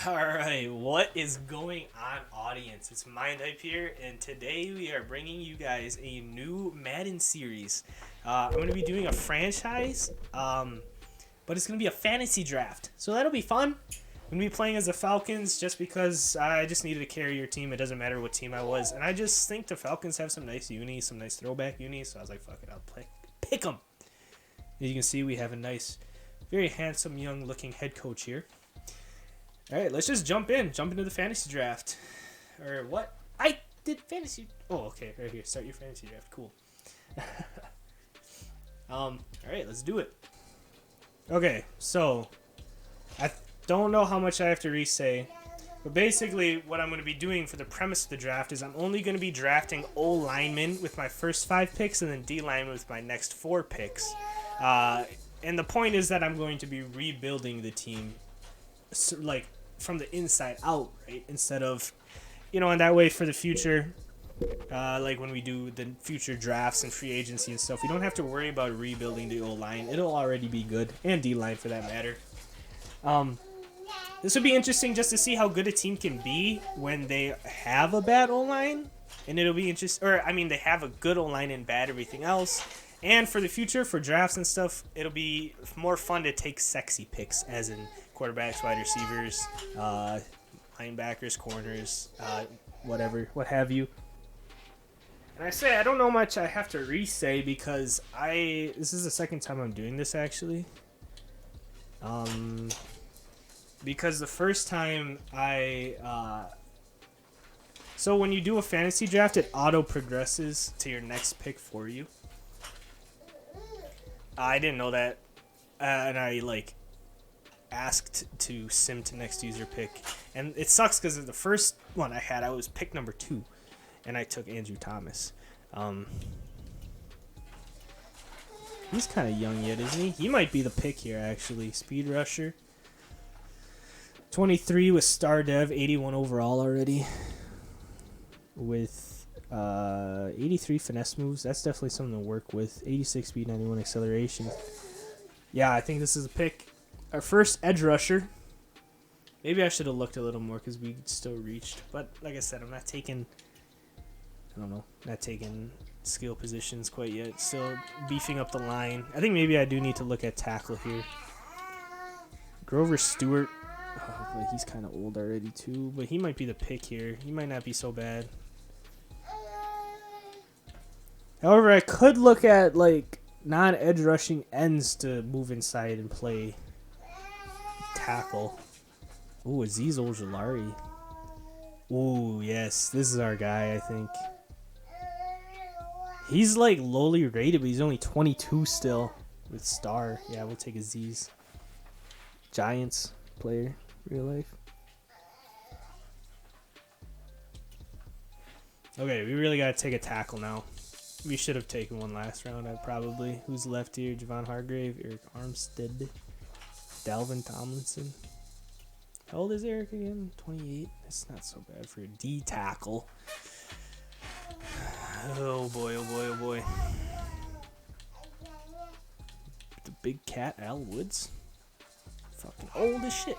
Alright, what is going on, audience? It's MindHype here, and today we are bringing you guys a new Madden series. I'm going to be doing a franchise, but it's going to be a fantasy draft. So that'll be fun. I'm going to be playing as the Falcons just because I just needed to carry your team. It doesn't matter what team I was. And I just think the Falcons have some nice unis, some nice throwback unis. So I was like, fuck it, pick them. As you can see, we have a nice, very handsome, young-looking head coach here. All right, let's just jump into the fantasy draft. Or what? I did fantasy. Oh, okay, right here. Start your fantasy draft. Cool. All right, let's do it. Okay, so I don't know how much I have to re-say, but basically what I'm going to be doing for the premise of the draft is I'm only going to be drafting O linemen with my first 5 picks and then D linemen with my next 4 picks. And the point is that I'm going to be rebuilding the team, like, from the inside out, right? Instead of, and that way for the future, like when we do the future drafts and free agency and stuff, we don't have to worry about rebuilding the O-line. It'll already be good, and D-line for that matter. This would be interesting just to see how good a team can be when they have a bad O-line, and it'll be interesting, they have a good O-line and bad everything else. And for the future, for drafts and stuff, it'll be more fun to take sexy picks, as in quarterbacks, wide receivers, linebackers, corners, what have you. And I don't know much I have to re-say because this is the second time I'm doing this, actually. Because the first time so when you do a fantasy draft, it auto-progresses to your next pick for you. I didn't know that, and I asked to sim to next user pick, and it sucks because the first one I was pick number 2, and I took Andrew Thomas. He's kind of young yet, isn't he? He might be the pick here, actually. Speed rusher, 23 with star dev, 81 overall already, with 83 finesse moves. That's definitely something to work with. 86 speed, 91 acceleration. Yeah, I think this is a pick. Our first edge rusher. Maybe I should have looked a little more because we still reached. But like I said, I'm not taking skill positions quite yet. Still beefing up the line. I think maybe I do need to look at tackle here. Grover Stewart. Oh, he's kind of old already too, but he might be the pick here. He might not be so bad. However, I could look at non-edge rushing ends to move inside and play tackle. Ooh, Azeez Ojulari. Ooh, yes, this is our guy, I think. He's lowly rated, but he's only 22 still with star. Yeah, we'll take Azeez. Giants player, real life. Okay, we really gotta take a tackle now. We should have taken one last round, probably. Who's left here? Javon Hargrave, Eric Armstead, Dalvin Tomlinson. How old is Eric again? 28. That's not so bad for a D tackle. Oh boy, oh boy, oh boy. The big cat, Al Woods. Fucking old as shit.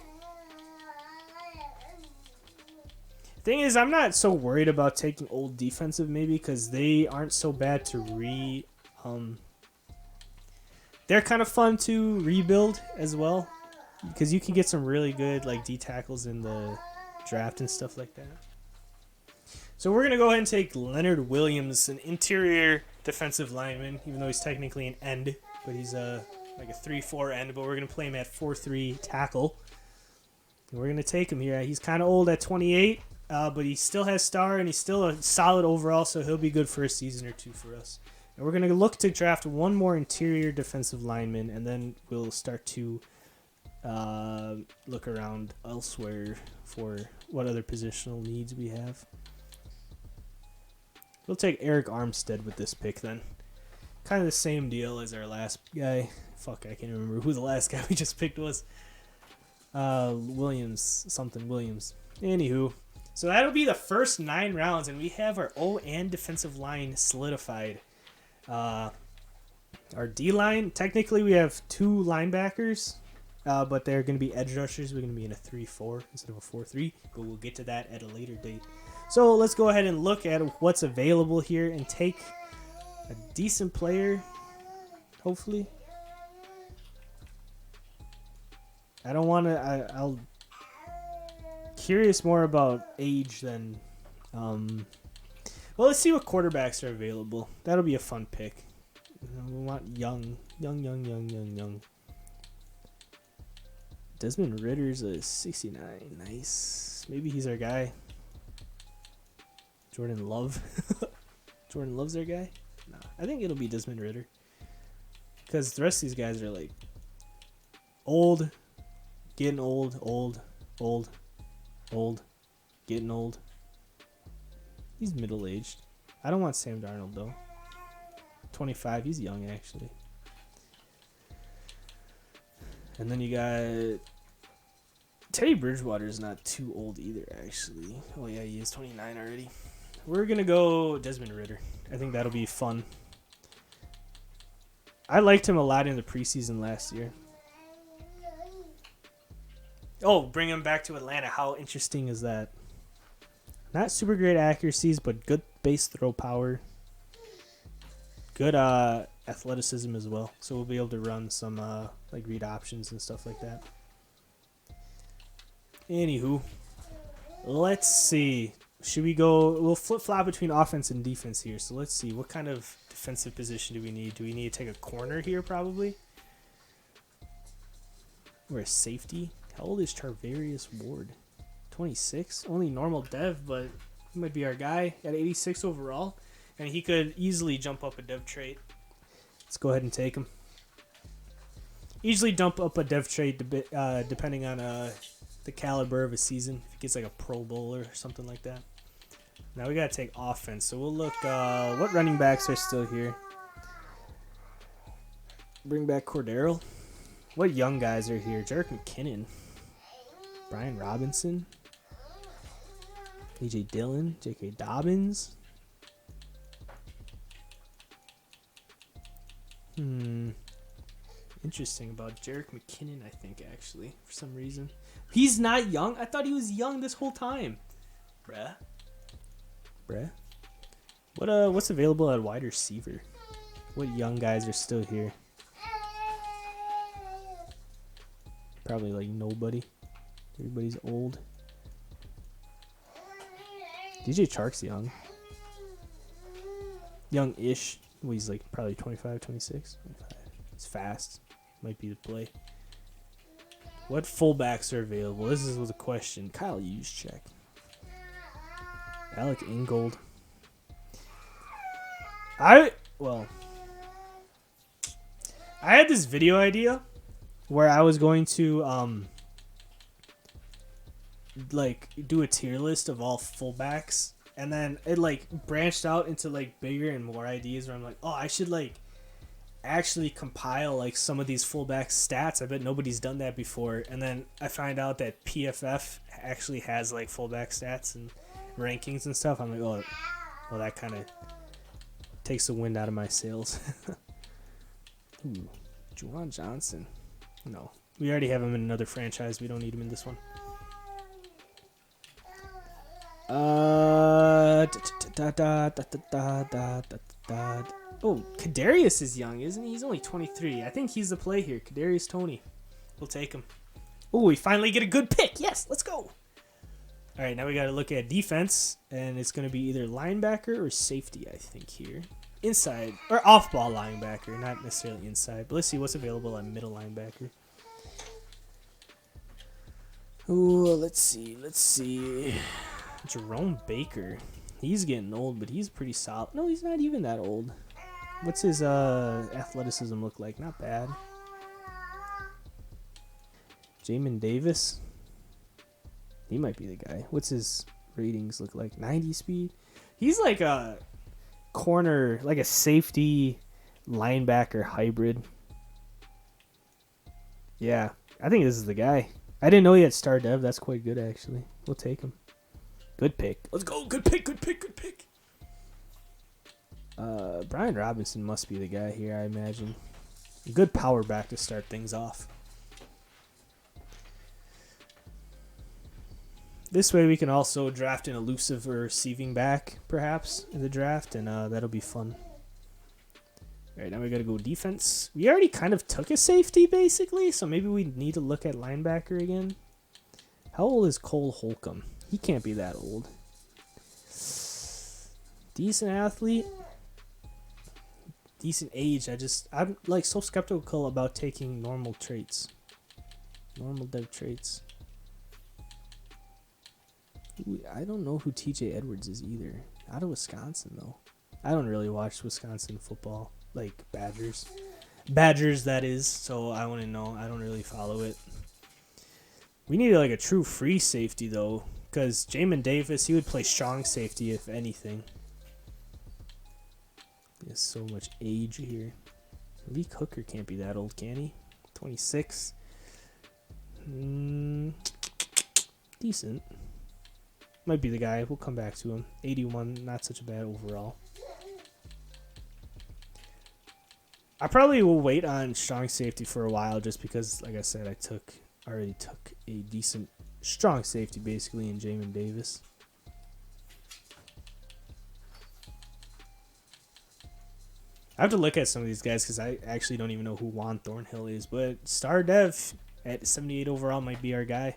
Thing is, I'm not so worried about taking old defensive maybe because they aren't so bad to they're kind of fun to rebuild as well because you can get some really good D tackles in the draft and stuff like that. So we're gonna go ahead and take Leonard Williams, an interior defensive lineman, even though he's technically an end, but he's a 3-4 end. But we're gonna play him at 4-3 tackle. And we're gonna take him here. He's kind of old at 28. But he still has star, and he's still a solid overall, so he'll be good for a season or two for us. And we're going to look to draft one more interior defensive lineman, and then we'll start to look around elsewhere for what other positional needs we have. We'll take Eric Armstead with this pick then. Kind of the same deal as our last guy. Fuck, I can't remember who the last guy we just picked was. Williams. Anywho. So that'll be the first 9 rounds, and we have our O and defensive line solidified. Our D line, technically we have 2 linebackers, but they're going to be edge rushers. We're going to be in a 3-4 instead of a 4-3, but we'll get to that at a later date. So let's go ahead and look at what's available here and take a decent player, hopefully. I don't want to. I'll curious more about age than. Well, let's see what quarterbacks are available. That'll be a fun pick. We want young. Desmond Ritter's a 69. Nice. Maybe he's our guy. Jordan Love. Jordan Love's our guy? No, I think it'll be Desmond Ritter. Because the rest of these guys are like old, getting old, getting old. He's middle-aged. I don't want Sam Darnold, though. 25. He's young, actually. And then you got Teddy Bridgewater is not too old either, actually. Oh, yeah, he is 29 already. We're going to go Desmond Ritter. I think that'll be fun. I liked him a lot in the preseason last year. Oh, bring him back to Atlanta. How interesting is that? Not super great accuracies, but good base throw power. Good athleticism as well. So we'll be able to run some like read options and stuff like that. Anywho, let's see. Should we go? We'll flip-flop between offense and defense here. So let's see. What kind of defensive position do we need? Do we need to take a corner here probably? Or a safety? How old is Charvarius Ward? 26? Only normal dev, but he might be our guy at 86 overall. And he could easily jump up a dev trait. Let's go ahead and take him. Easily jump up a dev trait depending on the caliber of a season. If he gets like a Pro Bowler or something like that. Now we got to take offense. So we'll look what running backs are still here. Bring back Cordero. What young guys are here? Jerick McKinnon. Brian Robinson. A.J. Dillon. J.K. Dobbins. Interesting about Jerick McKinnon, I think, actually, for some reason. He's not young? I thought he was young this whole time. Bruh. What's available at wide receiver? What young guys are still here? Probably like nobody. Everybody's old. DJ Chark's young. Young-ish. Well, he's like probably 25, 26. 25. He's fast. Might be the play. What fullbacks are available? This was a question. Kyle Juszczyk. Alec Ingold. I had this video idea where I was going to like do a tier list of all fullbacks, and then it like branched out into like bigger and more ideas where I'm like, oh, I should like actually compile like some of these fullback stats. I bet nobody's done that before. And then I find out that PFF actually has like fullback stats and rankings and stuff. I'm like, oh, well, that kind of takes the wind out of my sails. Ooh, Juwan Johnson. No, we already have him in another franchise. We don't need him in this one. Oh, Kadarius is young, isn't he? He's only 23. I think he's the play here. Kadarius Toney. We'll take him. Oh, we finally get a good pick. Yes, let's go. All right, now we got to look at defense, and it's going to be either linebacker or safety, I think, here. Inside, or off-ball linebacker, not necessarily inside. But let's see what's available at middle linebacker. Ooh, let's see. Jerome Baker. He's getting old, but he's pretty solid. No, he's not even that old. What's his athleticism look like? Not bad. Jamin Davis. He might be the guy. What's his ratings look like? 90 speed. He's like a corner, like a safety linebacker hybrid. Yeah, I think this is the guy. I didn't know he had star dev. That's quite good, actually. We'll take him. Good pick. Let's go. Good pick. Brian Robinson must be the guy here, I imagine. Good power back to start things off. This way we can also draft an elusive or receiving back, perhaps, in the draft, and that'll be fun. All right, now we got to go defense. We already kind of took a safety, basically, so maybe we need to look at linebacker again. How old is Cole Holcomb? He can't be that old. Decent athlete. Decent age. I'm like so skeptical about taking normal traits. Normal dev traits. I don't know who TJ Edwards is either. Out of Wisconsin, though. I don't really watch Wisconsin football. Like Badgers. Badgers, that is. So I want to know. I don't really follow it. We need like a true free safety, though. Because Jamin Davis, he would play strong safety if anything. There's so much age here. Lee Hooker can't be that old, can he? 26. Decent. Might be the guy. We'll come back to him. 81, not such a bad overall. I probably will wait on strong safety for a while just because, like I said, I already took a decent strong safety basically in Jamin Davis. I have to look at some of these guys because I actually don't even know who Juan Thornhill is, but Star Dev at 78 overall might be our guy.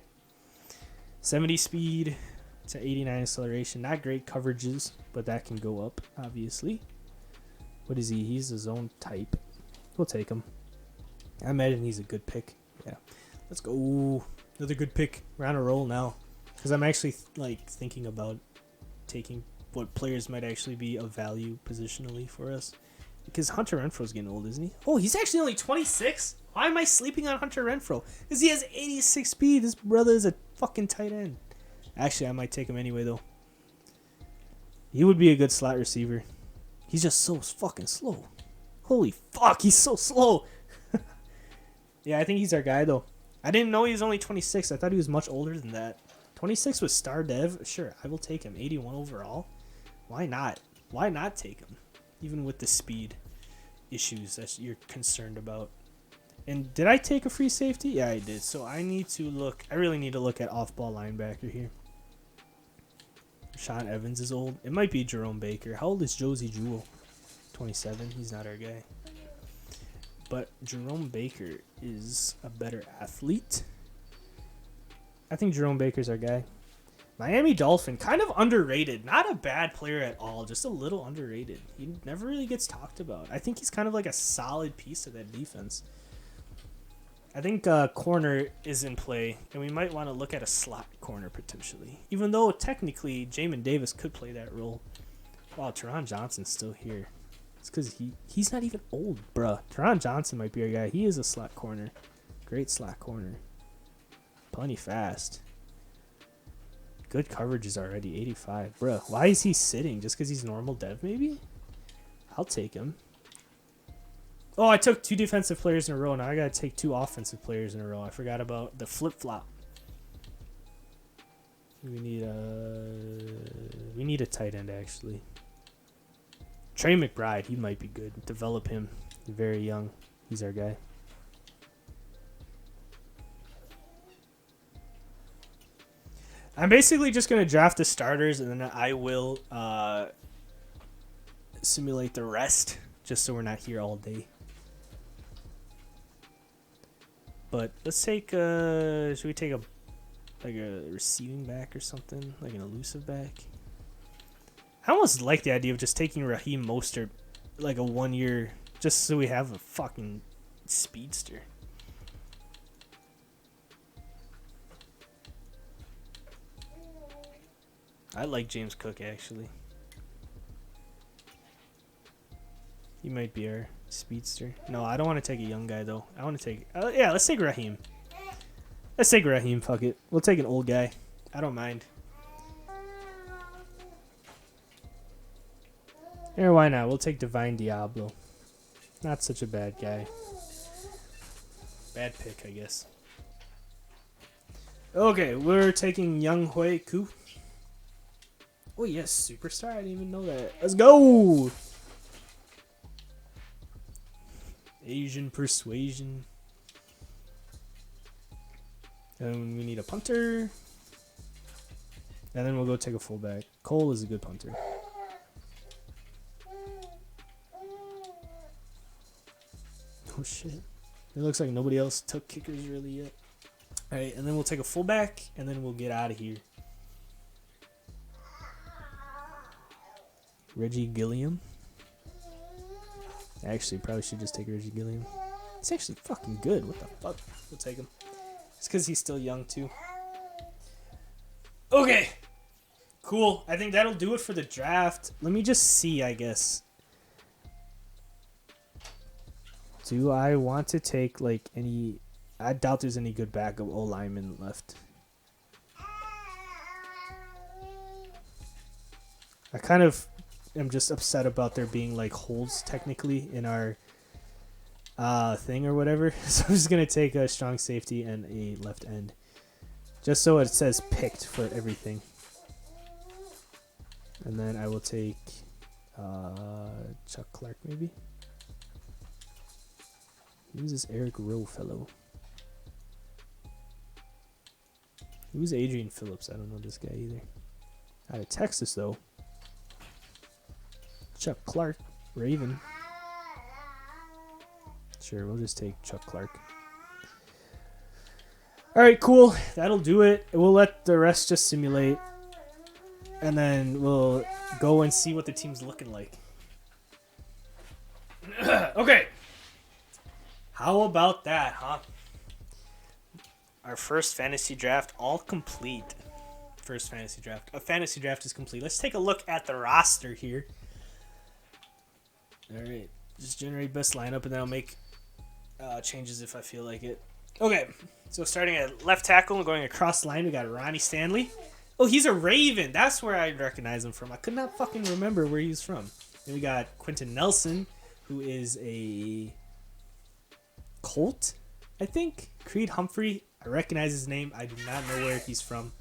70 speed to 89 acceleration. Not great coverages, but that can go up, obviously. What is he? He's a zone type. We'll take him. I imagine he's a good pick. Yeah. Let's go. Another good pick. We're on a roll now. Because I'm actually thinking about taking what players might actually be of value positionally for us. Because Hunter Renfro's getting old, isn't he? Oh, he's actually only 26? Why am I sleeping on Hunter Renfro? Because he has 86 speed. This brother is a fucking tight end. Actually, I might take him anyway, though. He would be a good slot receiver. He's just so fucking slow. Holy fuck, he's so slow. Yeah, I think he's our guy, though. I didn't know he was only 26. I thought he was much older than that. 26 with Star Dev? Sure, I will take him. 81 overall? Why not? Why not take him? Even with the speed issues that you're concerned about. And did I take a free safety? Yeah, I did. So I need to look. I really need to look at off-ball linebacker here. Sean Evans is old. It might be Jerome Baker. How old is Josie Jewell? 27. He's not our guy. But Jerome Baker is a better athlete. I think Jerome Baker's our guy. Miami Dolphin, kind of underrated. Not a bad player at all, just a little underrated. He never really gets talked about. I think he's kind of like a solid piece of that defense. I think corner is in play, and we might want to look at a slot corner potentially. Even though technically Jamin Davis could play that role. Wow, Teron Johnson's still here. It's because he's not even old, bruh. Teron Johnson might be our guy. He is a slot corner. Great slot corner. Plenty fast. Good coverage is already 85. Bruh, why is he sitting? Just because he's normal dev, maybe? I'll take him. Oh, I took 2 defensive players in a row. Now I got to take 2 offensive players in a row. I forgot about the flip-flop. We need a tight end, actually. Trey McBride, he might be good. Develop him. He's very young. He's our guy. I'm basically just going to draft the starters, and then I will simulate the rest, just so we're not here all day. But let's take, should we take a receiving back or something? Like an elusive back? I almost like the idea of just taking Raheem Mostert, like a 1 year, just so we have a fucking speedster. I like James Cook, actually. He might be our speedster. No, I don't want to take a young guy, though. I want to take... yeah, let's take Raheem. Let's take Raheem, fuck it. We'll take an old guy. I don't mind. Or why not? We'll take Divine Diablo. Not such a bad guy. Bad pick, I guess. Okay, we're taking Young Hui Koo. Oh, yes, superstar. I didn't even know that. Let's go! Asian persuasion. And we need a punter. And then we'll go take a fullback. Cole is a good punter. Oh, shit. It looks like nobody else took kickers really yet. All right, and then we'll take a fullback, and then we'll get out of here. Reggie Gilliam. Actually, probably should just take Reggie Gilliam. He's actually fucking good. What the fuck? We'll take him. It's because he's still young, too. Okay. Cool. I think that'll do it for the draft. Let me just see, I guess. Do I want to take, like, any... I doubt there's any good backup O-linemen left. I kind of am just upset about there being, like, holes, technically, in our thing or whatever. So I'm just going to take a strong safety and a left end. Just so it says picked for everything. And then I will take Chuck Clark, maybe. Who's this Eric Rowe fellow? Who's Adrian Phillips? I don't know this guy either. Out of Texas, though. Chuck Clark, Raven. Sure, we'll just take Chuck Clark. All right, cool. That'll do it. We'll let the rest just simulate. And then we'll go and see what the team's looking like. Okay. How about that, huh? Our first fantasy draft all complete. First fantasy draft. A fantasy draft is complete. Let's take a look at the roster here. All right. Just generate best lineup, and then I'll make changes if I feel like it. Okay. So starting at left tackle and going across the line, we got Ronnie Stanley. Oh, he's a Raven. That's where I recognize him from. I could not fucking remember where he's from. Then we got Quentin Nelson, who is a Colt, I think. Creed Humphrey. I recognize his name. I do not know where he's from.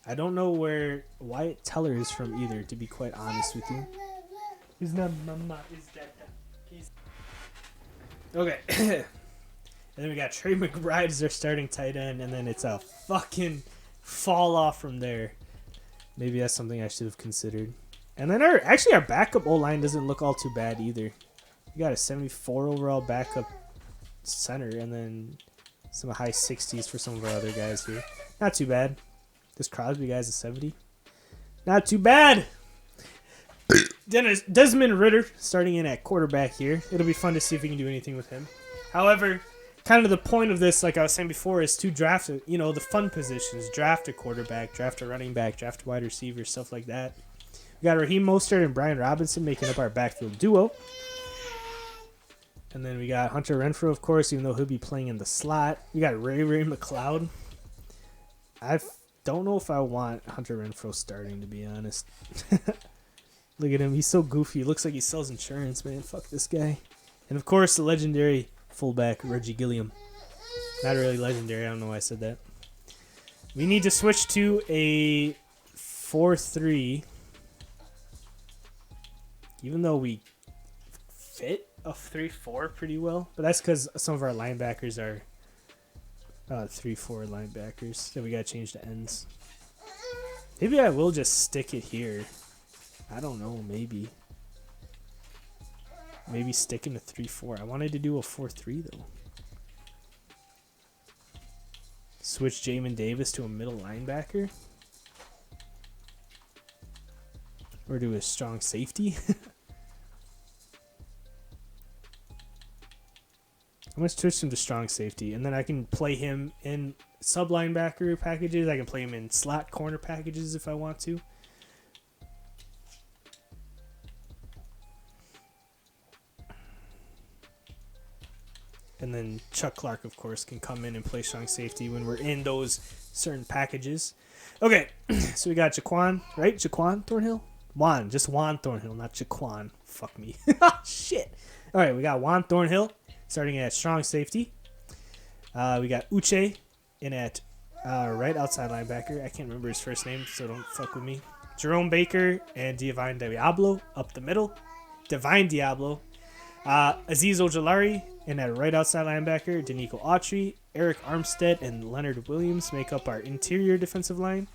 I don't know where Wyatt Teller is from either, to be quite honest with you. He's not mama, is that he's okay. And then we got Trey McBride as our starting tight end, and then it's a fucking fall off from there. Maybe that's something I should have considered. And then our backup O-line doesn't look all too bad either. We got a 74 overall backup center, and then some high 60s for some of our other guys here. Not too bad. This Crosby guy's a 70. Not too bad. Desmond Ridder starting in at quarterback here. It'll be fun to see if we can do anything with him. However, kind of the point of this, like I was saying before, is to draft, the fun positions. Draft a quarterback, draft a running back, draft a wide receiver, stuff like that. We got Raheem Mostert and Brian Robinson making up our backfield duo. And then we got Hunter Renfrow, of course, even though he'll be playing in the slot. We got Ray McLeod. I don't know if I want Hunter Renfrow starting, to be honest. Look at him. He's so goofy. He looks like he sells insurance, man. Fuck this guy. And, of course, the legendary fullback, Reggie Gilliam. Not really legendary. I don't know why I said that. We need to switch to a 4-3. Even though we fit a 3-4 pretty well. But that's because some of our linebackers are 3-4 linebackers. So we got to change the ends. Maybe I will just stick it here. I don't know. Maybe. Maybe stick in a 3-4. I wanted to do a 4-3 though. Switch Jamin Davis to a middle linebacker. Or do a strong safety. I'm going to switch him to strong safety. And then I can play him in sub linebacker packages. I can play him in slot corner packages if I want to. And then Chuck Clark, of course, can come in and play strong safety when we're in those certain packages. Okay, so we got Jaquan, right? Jaquan Thornhill? Just Juan Thornhill, not Jaquan. Fuck me. Shit. All right, we got Juan Thornhill starting at strong safety. We got Uche in at right outside linebacker. I can't remember his first name, so don't fuck with me. Jerome Baker and Divine Diablo up the middle. Divine Diablo. Aziz Ojolari in at right outside linebacker. Danico Autry, Eric Armstead, and Leonard Williams make up our interior defensive line.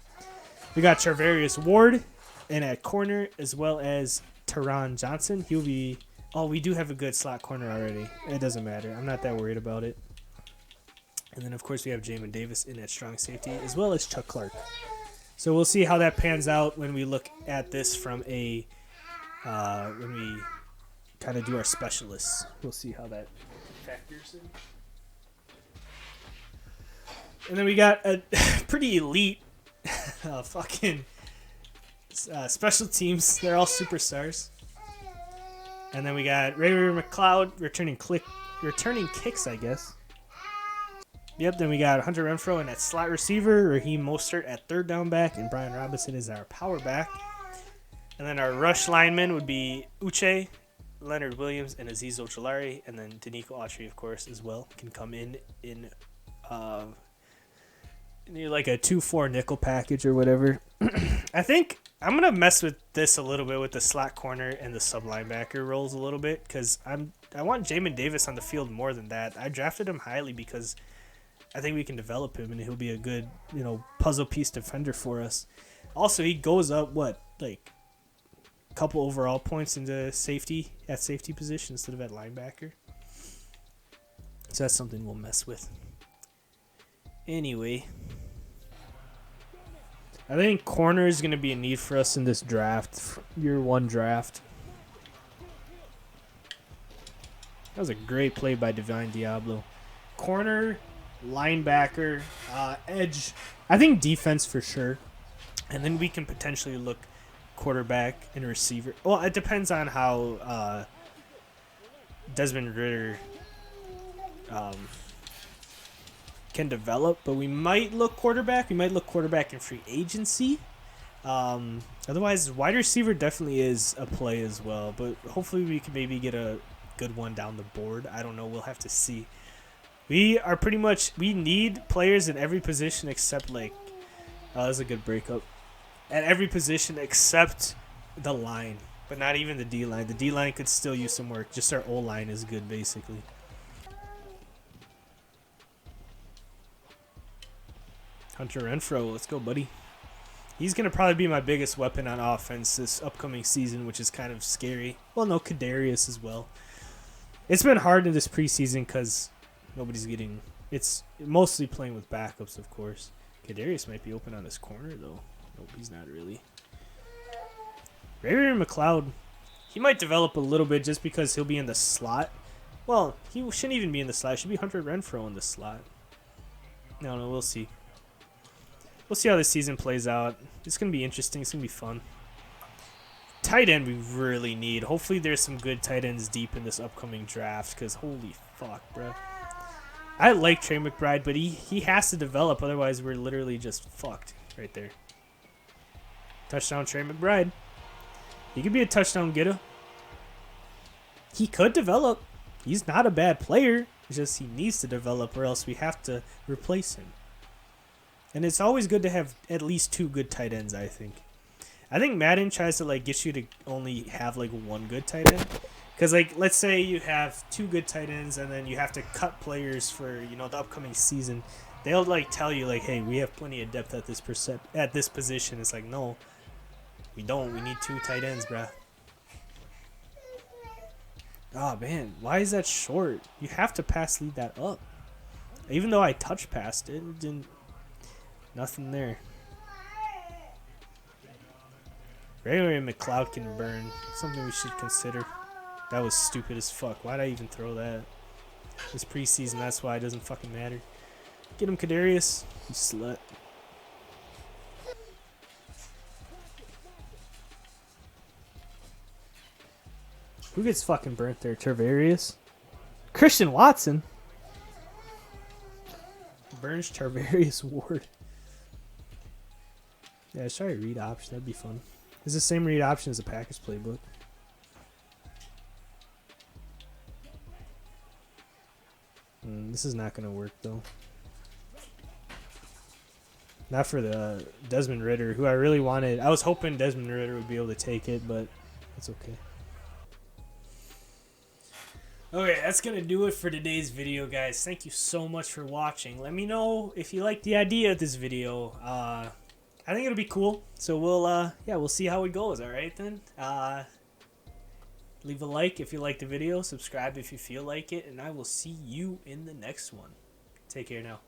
We got Charvarius Ward in at corner, as well as Teron Johnson. He'll be... Oh, we do have a good slot corner already. It doesn't matter. I'm not that worried about it. And then, of course, we have Jamin Davis in at strong safety, as well as Chuck Clark. So we'll see how that pans out when we look at this from a... when we kind of do our specialists. We'll see how that factors in. And then we got a pretty elite fucking special teams. They're all superstars. And then we got Ray McLeod returning kicks, I guess. Yep, then we got Hunter Renfrow in at slot receiver, Raheem Mostert at third down back, and Brian Robinson is our power back. And then our rush linemen would be Uche, Leonard Williams, and Azeez Ojulari. And then Danico Autry, of course, as well, can come in like a 2-4 nickel package or whatever. I think I'm going to mess with this a little bit with the slot corner and the sub linebacker roles a little bit because I want Jamin Davis on the field more than that. I drafted him highly because I think we can develop him and he'll be a good, puzzle piece defender for us. Also, he goes up, like a couple overall points into safety position instead of at linebacker. So that's something we'll mess with. Anyway, I think corner is going to be a need for us in this draft, year one draft. That was a great play by Divine Diablo. Corner, linebacker, edge. I think defense for sure. And then we can potentially look quarterback and receiver. Well, it depends on how Desmond Ridder can develop, but we might look quarterback. We might look quarterback in free agency. Otherwise, wide receiver definitely is a play as well, but hopefully we can maybe get a good one down the board. I don't know. We'll have to see. We need players in every position except that's a good breakup. At every position except the line, but not even the D-line. The D-line could still use some work. Just our O-line is good, basically. Hunter Renfrow, let's go, buddy. He's going to probably be my biggest weapon on offense this upcoming season, which is kind of scary. Well, no, Kadarius as well. It's been hard in this preseason because nobody's getting... It's mostly playing with backups, of course. Kadarius might be open on this corner, though. Nope, he's not really. Ray McLeod, he might develop a little bit just because he'll be in the slot. Well, he shouldn't even be in the slot. It should be Hunter Renfrow in the slot. No, we'll see. We'll see how this season plays out. It's going to be interesting. It's going to be fun. Tight end we really need. Hopefully there's some good tight ends deep in this upcoming draft because holy fuck, bro. I like Trey McBride, but he has to develop. Otherwise, we're literally just fucked right there. Touchdown, Trey McBride. He could be a touchdown getter. He could develop. He's not a bad player. It's just he needs to develop or else we have to replace him. And it's always good to have at least 2 good tight ends, I think. I think Madden tries to get you to only have one good tight end. Because let's say you have 2 good tight ends and then you have to cut players for, the upcoming season. They'll tell you hey, we have plenty of depth at this position. It's no, we don't. We need 2 tight ends, bruh. Oh man, why is that short? You have to pass lead that up. Even though I touch passed it didn't. Nothing there. Ray McLeod can burn. Something we should consider. That was stupid as fuck. Why'd I even throw that? It's preseason, that's why it doesn't fucking matter. Get him, Kadarius. You slut. Who gets fucking burnt there? Tarvarius? Christian Watson? Burns Tarvarius Ward. Yeah, let's try a read option. That'd be fun. It's the same read option as the Packers playbook. This is not going to work, though. Not for the Desmond Ridder, who I really wanted. I was hoping Desmond Ridder would be able to take it, but it's okay. Okay, that's going to do it for today's video, guys. Thank you so much for watching. Let me know if you like the idea of this video. I think it'll be cool. So we'll see how it goes. All right then. Leave a like if you like the video. Subscribe if you feel like it, and I will see you in the next one. Take care now.